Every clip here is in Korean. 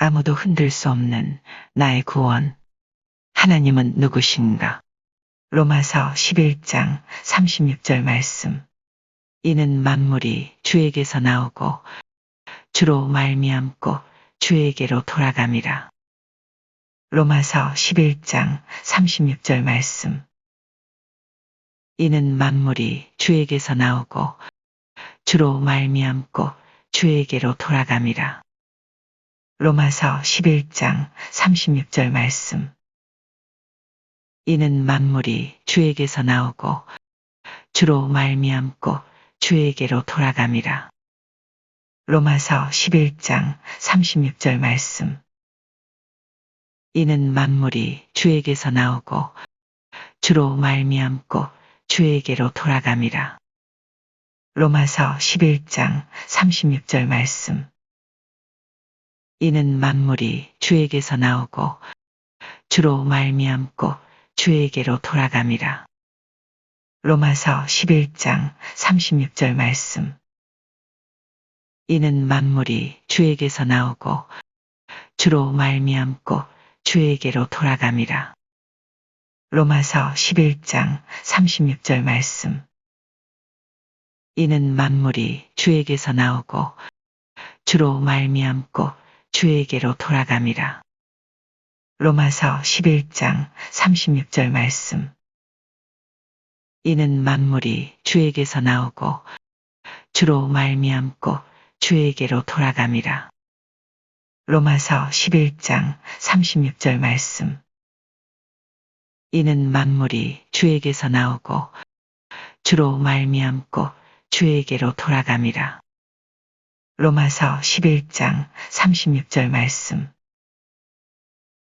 아무도 흔들 수 없는 나의 구원. 하나님은 누구신가? 로마서 11장 36절 말씀. 이는 만물이 주에게서 나오고 주로 말미암고 주에게로 돌아감이라. 로마서 11장 36절 말씀. 이는 만물이 주에게서 나오고 주로 말미암고 주에게로 돌아감이라. 로마서 11장 36절 말씀. 이는 만물이 주에게서 나오고 주로 말미암고 주에게로 돌아감이라. 로마서 11장 36절 말씀. 이는 만물이 주에게서 나오고 주로 말미암고 주에게로 돌아감이라. 로마서 11장 36절 말씀. 이는 만물이 주에게서 나오고 주로 말미암고 주에게로 돌아감이라. 로마서 11장 36절 말씀. 이는 만물이 주에게서 나오고 주로 말미암고 주에게로 돌아감이라. 로마서 11장 36절 말씀. 이는 만물이 주에게서 나오고 주로 말미암고 주에게로 돌아감이라. 로마서 11장 36절 말씀. 이는 만물이 주에게서 나오고 주로 말미암고 주에게로 돌아감이라. 로마서 11장 36절 말씀. 이는 만물이 주에게서 나오고 주로 말미암고 주에게로 돌아감이라. 로마서 11장 36절 말씀.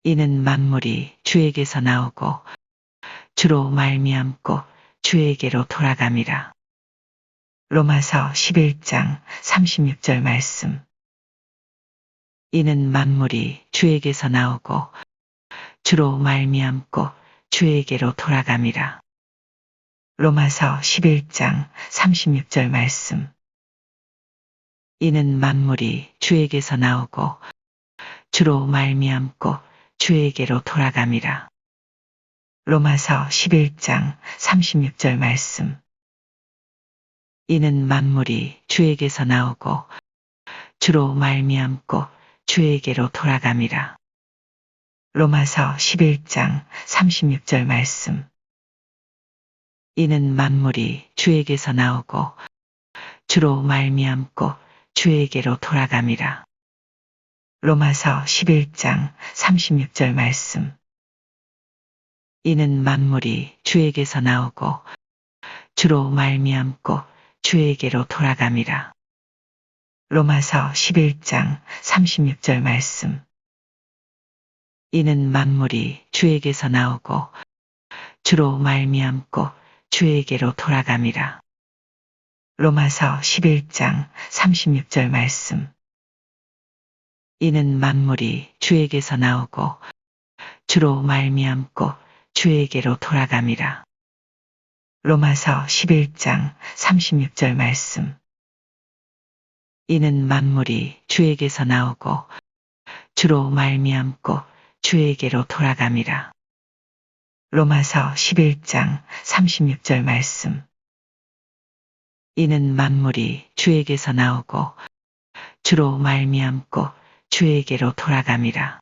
이는 만물이 주에게서 나오고 주로 말미암고 주에게로 돌아감이라. 로마서 11장 36절 말씀. 이는 만물이 주에게서 나오고 주로 말미암고 주에게로 돌아감이라. 로마서 11장 36절 말씀. 이는 만물이 주에게서 나오고 주로 말미암고 주에게로 돌아감이라. 로마서 11장 36절 말씀. 이는 만물이 주에게서 나오고 주로 말미암고 주에게로 돌아감이라. 로마서 11장 36절 말씀. 이는 만물이 주에게서 나오고 주로 말미암고 주에게로 돌아감이라. 로마서 11장 36절 말씀. 이는 만물이 주에게서 나오고 주로 말미암고 주에게로 돌아감이라. 로마서 11장 36절 말씀. 이는 만물이 주에게서 나오고 주로 말미암고 주에게로 돌아감이라. 로마서 11장 36절 말씀. 이는 만물이 주에게서 나오고 주로 말미암고 주에게로 돌아감이라. 로마서 11장 36절 말씀. 이는 만물이 주에게서 나오고 주로 말미암고 주에게로 돌아감이라. 로마서 11장 36절 말씀. 이는 만물이 주에게서 나오고 주로 말미암고 주에게로 돌아감이라.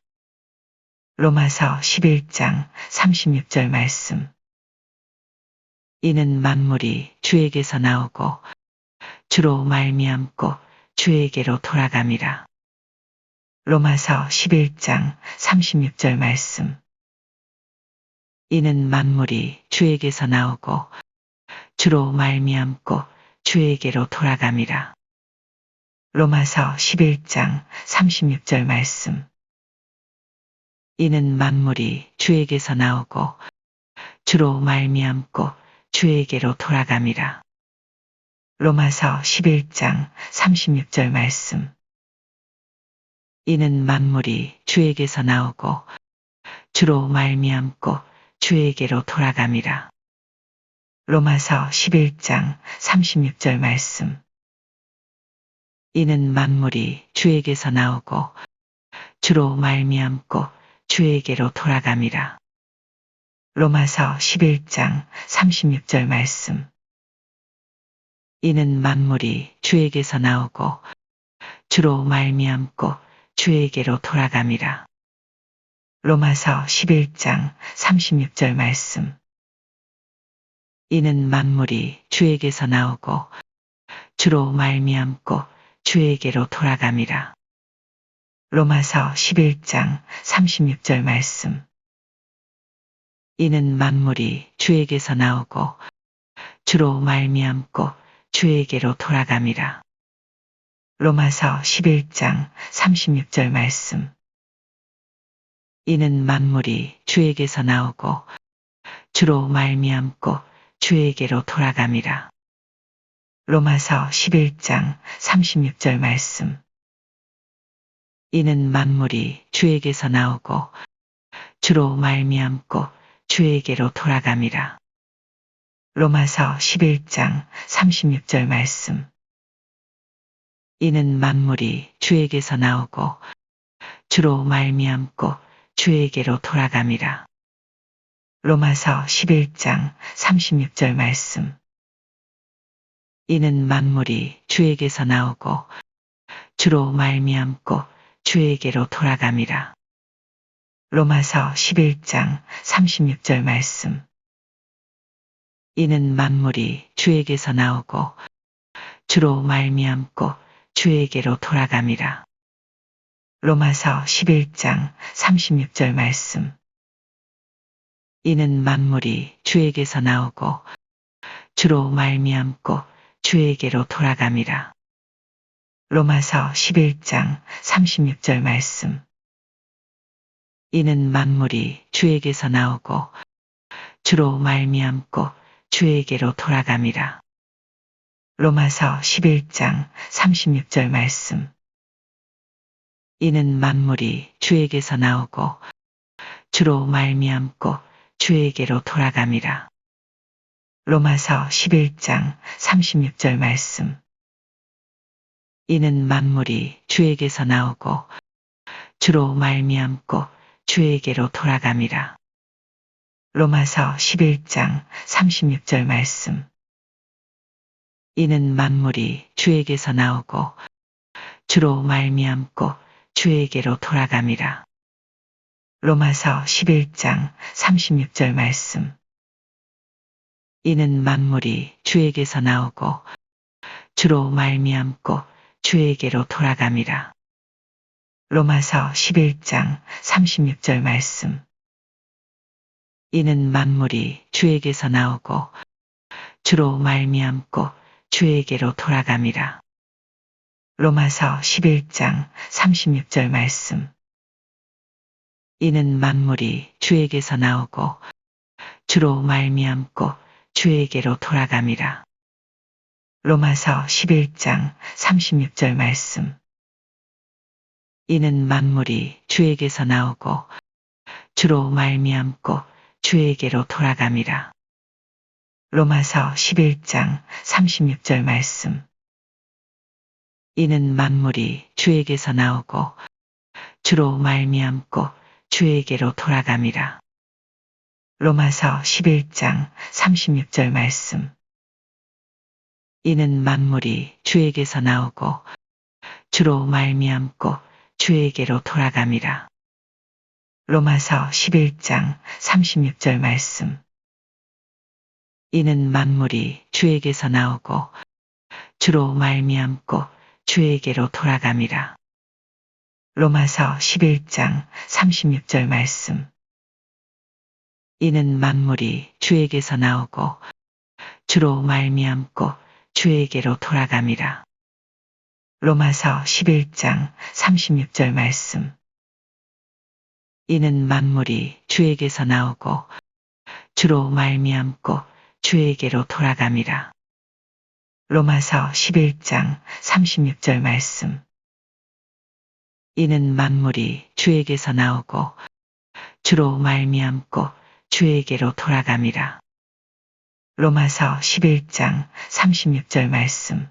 로마서 11장 36절 말씀. 이는 만물이 주에게서 나오고 주로 말미암고 주에게로 돌아감이라. 로마서 11장 36절 말씀. 이는 만물이 주에게서 나오고 주로 말미암고 주에게로 돌아감이라. 로마서 11장 36절 말씀. 이는 만물이 주에게서 나오고 주로 말미암고 주에게로 돌아감이라. 로마서 11장 36절 말씀. 이는 만물이 주에게서 나오고 주로 말미암고 주에게로 돌아감이라. 로마서 11장 36절 말씀. 이는 만물이 주에게서 나오고 주로 말미암고 주에게로 돌아감이라. 로마서 11장 36절 말씀. 이는 만물이 주에게서 나오고 주로 말미암고 주에게로 돌아감이라. 로마서 11장 36절 말씀. 이는 만물이 주에게서 나오고 주로 말미암고 주에게로 돌아감이라. 로마서 11장 36절 말씀. 이는 만물이 주에게서 나오고 주로 말미암고 주에게로 돌아감이라. 로마서 11장 36절 말씀. 이는 만물이 주에게서 나오고 주로 말미암고 주에게로 돌아감이라. 로마서 11장 36절 말씀. 이는 만물이 주에게서 나오고 주로 말미암고 주에게로 돌아감이라. 로마서 11장 36절 말씀. 이는 만물이 주에게서 나오고 주로 말미암고 주에게로 돌아감이라. 로마서 11장 36절 말씀. 이는 만물이 주에게서 나오고 주로 말미암고 주에게로 돌아감이라. 로마서 11장 36절 말씀. 이는 만물이 주에게서 나오고 주로 말미암고 주에게로 돌아감이라. 로마서 11장 36절 말씀. 이는 만물이 주에게서 나오고 주로 말미암고 주에게로 돌아감이라. 로마서 11장 36절 말씀. 이는 만물이 주에게서 나오고 주로 말미암고 주에게로 돌아감이라. 로마서 11장 36절 말씀. 이는 만물이 주에게서 나오고 주로 말미암고 주에게로 돌아감이라. 로마서 11장 36절 말씀. 이는 만물이 주에게서 나오고 주로 말미암고 주에게로 돌아감이라. 로마서 11장 36절 말씀. 이는 만물이 주에게서 나오고 주로 말미암고 주에게로 돌아감이라. 로마서 11장 36절 말씀. 이는 만물이 주에게서 나오고 주로 말미암고 주에게로 돌아감이라. 로마서 11장 36절 말씀. 이는 만물이 주에게서 나오고 주로 말미암고 주에게로 돌아감이라. 로마서 11장 36절 말씀. 이는 만물이 주에게서 나오고 주로 말미암고 주에게로 돌아감이라. 로마서 11장 36절 말씀. 이는 만물이 주에게서 나오고 주로 말미암고 주에게로 돌아감이라. 로마서 11장 36절 말씀. 이는 만물이 주에게서 나오고 주로 말미암고 주에게로 돌아감이라. 로마서 11장 36절 말씀. 이는 만물이 주에게서 나오고 주로 말미암고 주에게로 돌아감이라. 로마서 11장 36절 말씀. 이는 만물이 주에게서 나오고 주로 말미암고 주에게로 돌아감이라. 로마서 11장 36절 말씀. 이는 만물이 주에게서 나오고 주로 말미암고 주에게로 돌아감이라. 로마서 11장 36절 말씀. 이는 만물이 주에게서 나오고 주로 말미암고 주에게로 돌아감이라. 로마서 11장 36절 말씀. 이는 만물이 주에게서 나오고 주로 말미암고 주에게로 돌아감이라. 로마서 11장 36절 말씀.